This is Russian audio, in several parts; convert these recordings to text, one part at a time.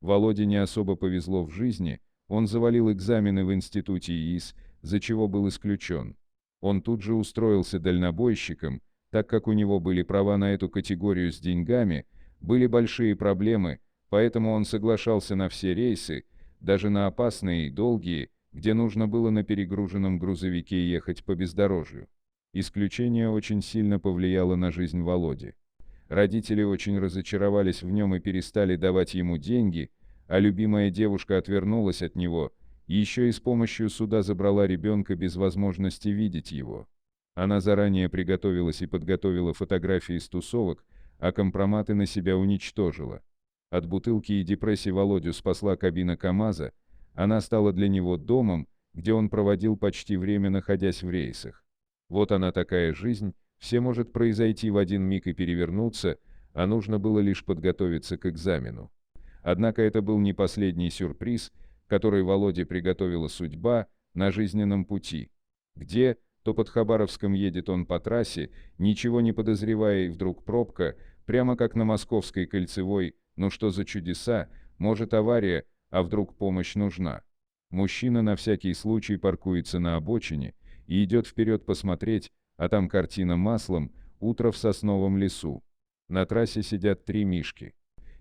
Володе не особо повезло в жизни, он завалил экзамены в институте ИИС, за чего был исключен. Он тут же устроился дальнобойщиком, так как у него были права на эту категорию с деньгами, были большие проблемы, поэтому он соглашался на все рейсы, даже на опасные и долгие, где нужно было на перегруженном грузовике ехать по бездорожью. Исключение очень сильно повлияло на жизнь Володи. Родители очень разочаровались в нем и перестали давать ему деньги, а любимая девушка отвернулась от него, и еще и с помощью суда забрала ребенка без возможности видеть его. Она заранее приготовилась и подготовила фотографии с тусовок, а компроматы на себя уничтожила. От бутылки и депрессии Володю спасла кабина КамАЗа, она стала для него домом, где он проводил почти время, находясь в рейсах. Вот она такая жизнь, все может произойти в один миг и перевернуться, а нужно было лишь подготовиться к экзамену. Однако это был не последний сюрприз, который Володе приготовила судьба на жизненном пути, где, то под Хабаровском едет он по трассе, ничего не подозревая, и вдруг пробка, прямо как на Московской кольцевой, ну что за чудеса, может авария, а вдруг помощь нужна. Мужчина на всякий случай паркуется на обочине и идет вперед посмотреть, а там картина маслом, утро в сосновом лесу. На трассе сидят 3 мишки.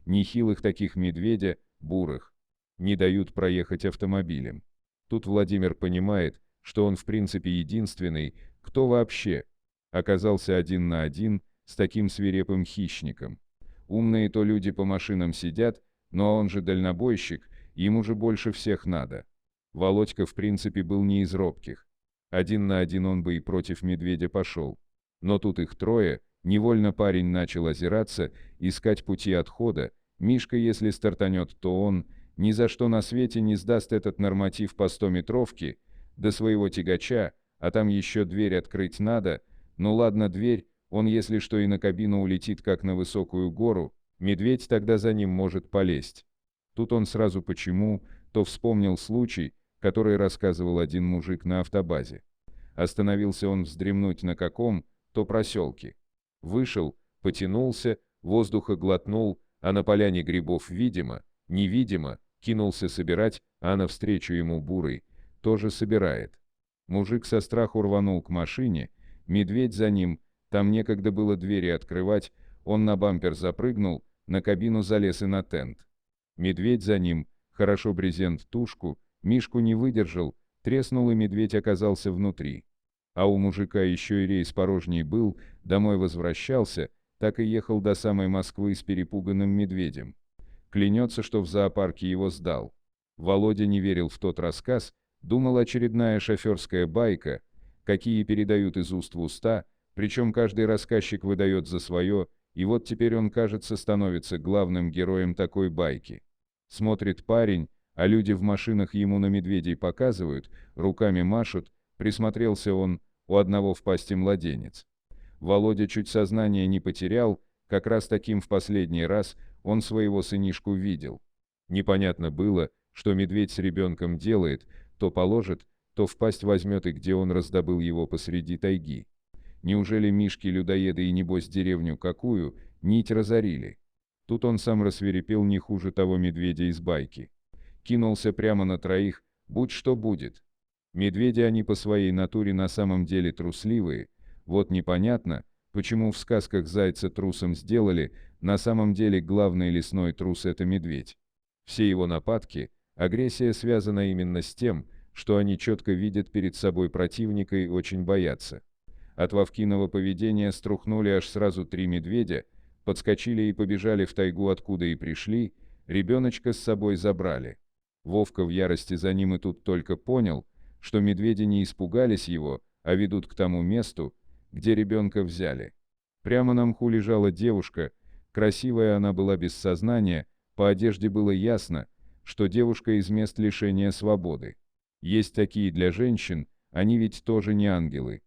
Нехилых таких медведя, бурых. Не дают проехать автомобилем. Тут Владимир понимает, что он в принципе единственный, кто вообще оказался 1 на 1 с таким свирепым хищником. Умные то люди по машинам сидят, но он же дальнобойщик, ему же больше всех надо. Володька в принципе был не из робких. 1 на 1 он бы и против медведя пошел. Но тут их 3, невольно парень начал озираться, искать пути отхода. Мишка, если стартанет, то он ни за что на свете не сдаст этот норматив по 100-метровке до своего тягача, а там еще дверь открыть надо. Ну ладно, дверь, он если что и на кабину улетит как на высокую гору, медведь тогда за ним может полезть. Тут он сразу почему-то вспомнил случай, который рассказывал один мужик на автобазе. Остановился он вздремнуть на каком-то проселке. Вышел, потянулся, воздуха глотнул, а на поляне грибов видимо, невидимо, кинулся собирать, а навстречу ему бурый, тоже собирает. Мужик со страху рванул к машине, медведь за ним, там некогда было двери открывать, он на бампер запрыгнул, на кабину залез и на тент. Медведь за ним, хорошо брезент тушку, Мишку не выдержал, треснул и медведь оказался внутри. А у мужика еще и рейс порожний был, домой возвращался, так и ехал до самой Москвы с перепуганным медведем. Клянется, что в зоопарке его сдал. Володя не верил в тот рассказ, думал очередная шоферская байка, какие передают из уст в уста, причем каждый рассказчик выдает за свое, и вот теперь он, кажется, становится главным героем такой байки. Смотрит парень, а люди в машинах ему на медведей показывают, руками машут, присмотрелся он, у одного в пасти младенец. Володя чуть сознание не потерял, как раз таким в последний раз он своего сынишку видел. Непонятно было, что медведь с ребенком делает, то положит, то в пасть возьмет, и где он раздобыл его посреди тайги. Неужели мишки-людоеды и небось деревню какую, нить разорили? Тут он сам рассвирепел не хуже того медведя из байки. Кинулся прямо на 3, будь что будет. Медведи они по своей натуре на самом деле трусливые, вот непонятно, почему в сказках зайца трусом сделали, на самом деле главный лесной трус — это медведь. Все его нападки, агрессия связана именно с тем, что они четко видят перед собой противника и очень боятся. От Вовкиного поведения струхнули аж сразу 3 медведя, подскочили и побежали в тайгу, откуда и пришли, ребеночка с собой забрали. Вовка в ярости за ним и тут только понял, что медведи не испугались его, а ведут к тому месту, где ребенка взяли. Прямо на мху лежала девушка, красивая она была без сознания, по одежде было ясно, что девушка из мест лишения свободы. Есть такие для женщин, они ведь тоже не ангелы.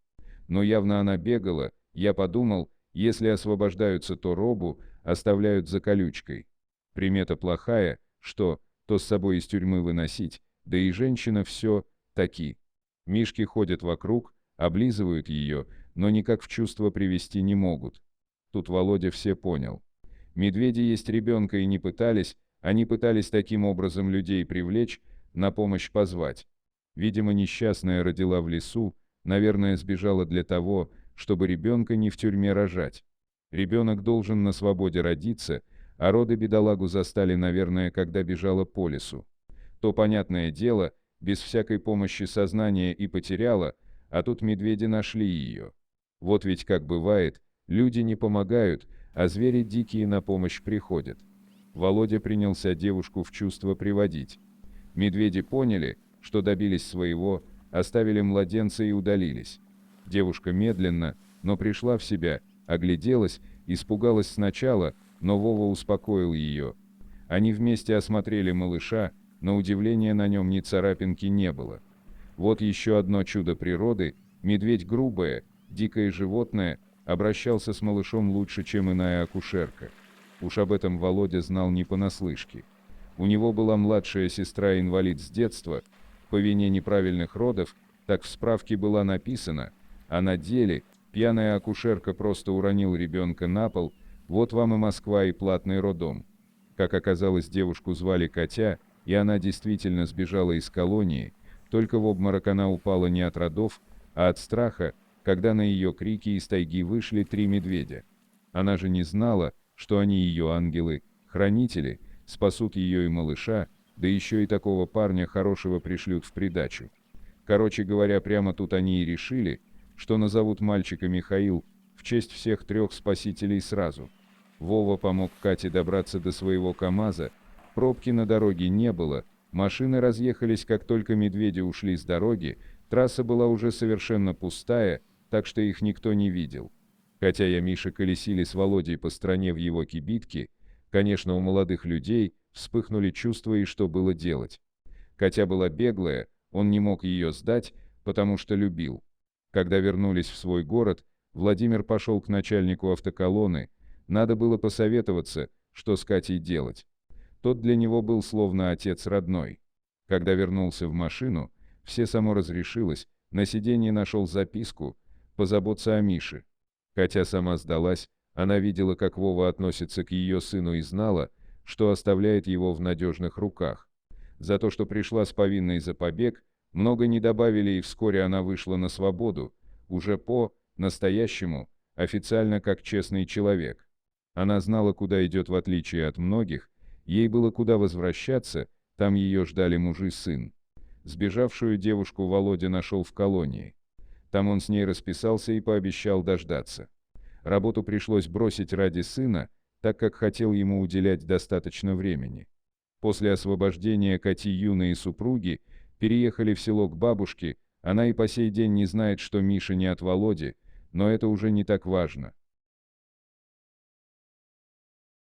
Но явно она бегала, я подумал, если освобождаются, то робу оставляют за колючкой. Примета плохая, что то с собой из тюрьмы выносить, да и женщина все таки. Мишки ходят вокруг, облизывают ее, но никак в чувство привести не могут. Тут Володя все понял. Медведи есть ребенка и не пытались, Они пытались таким образом людей привлечь, на помощь позвать. Видимо, несчастная родила в лесу, наверное, сбежала для того, чтобы ребенка не в тюрьме рожать. Ребенок должен на свободе родиться, а роды бедолагу застали, наверное, когда бежала по лесу. То, понятное дело, без всякой помощи сознания и потеряла, а тут медведи нашли ее. Вот ведь как бывает, люди не помогают, а звери дикие на помощь приходят. Володя принялся девушку в чувство приводить. Медведи поняли, что добились своего, оставили младенца и удалились. Девушка медленно, но пришла в себя, огляделась, испугалась сначала, но Вова успокоил ее. Они вместе осмотрели малыша, на удивление на нем ни царапинки не было. Вот еще одно чудо природы: медведь грубое, дикое животное, обращался с малышом лучше, чем иная акушерка. Уж об этом Володя знал не понаслышке. У него была младшая сестра-инвалид с детства, по вине неправильных родов, так в справке было написано, а на деле пьяная акушерка просто уронила ребенка на пол, вот вам и Москва, и платный роддом. Как оказалось, девушку звали Катя, и она действительно сбежала из колонии, только в обморок она упала не от родов, а от страха, когда на ее крики из тайги вышли 3 медведя. Она же не знала, что они ее ангелы, хранители, спасут ее и малыша, да еще и такого парня хорошего пришлют в придачу. Короче говоря, прямо тут они и решили, что назовут мальчика Михаил, в честь всех 3 спасителей сразу. Вова помог Кате добраться до своего КамАЗа, пробки на дороге не было, машины разъехались, как только медведи ушли с дороги, трасса была уже совершенно пустая, так что их никто не видел. Катя и Миша колесили с Володей по стране в его кибитке. Конечно, у молодых людей вспыхнули чувства, и что было делать. Катя была беглая, он не мог ее сдать, потому что любил. Когда вернулись в свой город, Владимир пошел к начальнику автоколонны, надо было посоветоваться, что с Катей делать. Тот для него был словно отец родной. Когда вернулся в машину, все само разрешилось, на сиденье нашел записку «Позаботься о Мише». Катя сама сдалась, она видела, как Вова относится к ее сыну, и знала, что оставляет его в надежных руках. За то, что пришла с повинной за побег, много не добавили, и вскоре она вышла на свободу, уже по-настоящему, официально как честный человек. Она знала, куда идет, в отличие от многих, ей было куда возвращаться, там ее ждали муж и сын. Сбежавшую девушку Володя нашел в колонии. Там он с ней расписался и пообещал дождаться. Работу пришлось бросить ради сына, так как хотел ему уделять достаточно времени. После освобождения Кати юные супруги переехали в село к бабушке, она и по сей день не знает, что Миша не от Володи, но это уже не так важно.